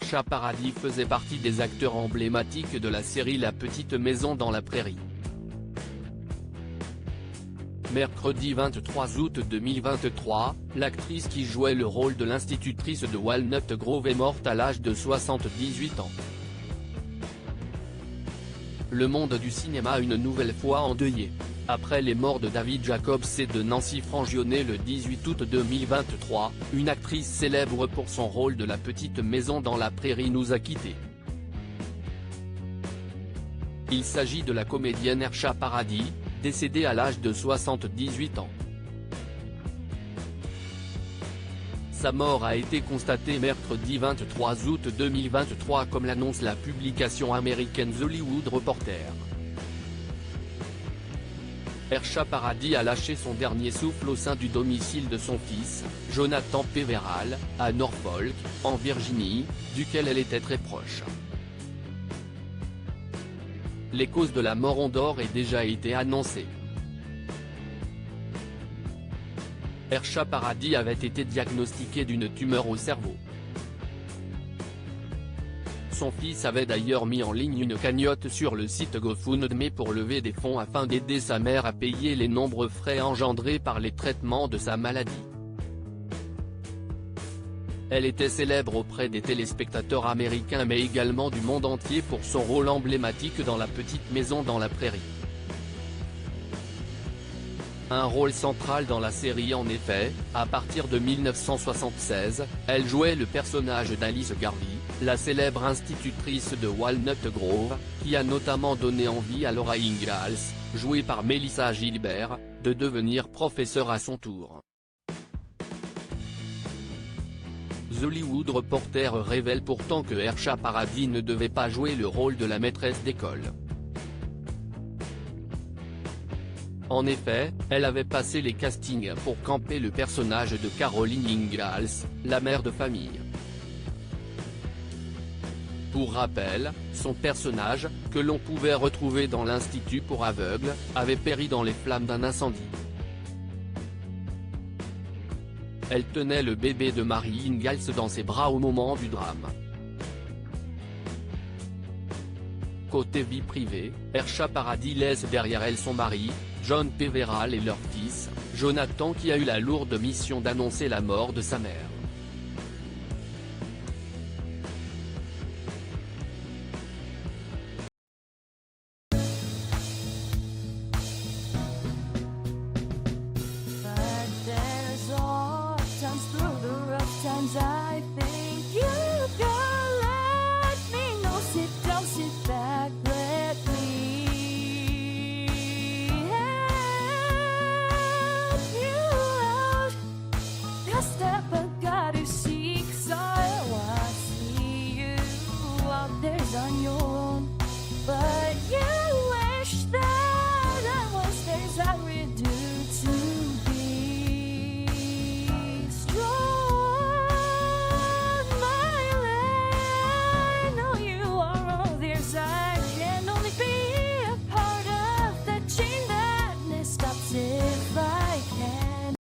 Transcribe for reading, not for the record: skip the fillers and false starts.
Ersha Paradis faisait partie des acteurs emblématiques de la série La Petite Maison dans la Prairie. Mercredi 23 août 2023, l'actrice qui jouait le rôle de l'institutrice de Walnut Grove est morte à l'âge de 78 ans. Le monde du cinéma une nouvelle fois endeuillé. Après les morts de David Jacobs et de Nancy Frangione le 18 août 2023, une actrice célèbre pour son rôle de La Petite Maison dans la Prairie nous a quittés. Il s'agit de la comédienne Ersha Paradis, décédée à l'âge de 78 ans. Sa mort a été constatée mercredi 23 août 2023 comme l'annonce la publication américaine The Hollywood Reporter. Ersha Paradis a lâché son dernier souffle au sein du domicile de son fils, Jonathan Peverall, à Norfolk, en Virginie, duquel elle était très proche. Les causes de la mort ont d'ores et déjà été annoncées. Ersha Paradis avait été diagnostiquée d'une tumeur au cerveau. Son fils avait d'ailleurs mis en ligne une cagnotte sur le site GoFundMe pour lever des fonds afin d'aider sa mère à payer les nombreux frais engendrés par les traitements de sa maladie. Elle était célèbre auprès des téléspectateurs américains mais également du monde entier pour son rôle emblématique dans La Petite Maison dans la Prairie. Un rôle central dans la série en effet, à partir de 1976, elle jouait le personnage d'Alice Garvey, la célèbre institutrice de Walnut Grove, qui a notamment donné envie à Laura Ingalls, jouée par Melissa Gilbert, de devenir professeure à son tour. The Hollywood Reporter révèle pourtant que Ersha Paradis ne devait pas jouer le rôle de la maîtresse d'école. En effet, elle avait passé les castings pour camper le personnage de Caroline Ingalls, la mère de famille. Pour rappel, son personnage, que l'on pouvait retrouver dans l'Institut pour aveugles, avait péri dans les flammes d'un incendie. Elle tenait le bébé de Mary Ingalls dans ses bras au moment du drame. Côté vie privée, Ersha Paradis laisse derrière elle son mari, John Peverall et leur fils, Jonathan qui a eu la lourde mission d'annoncer la mort de sa mère. I think you can let me know. Sit down, sit back, let me help you out. The step I gotta seek, so I see you out there's on your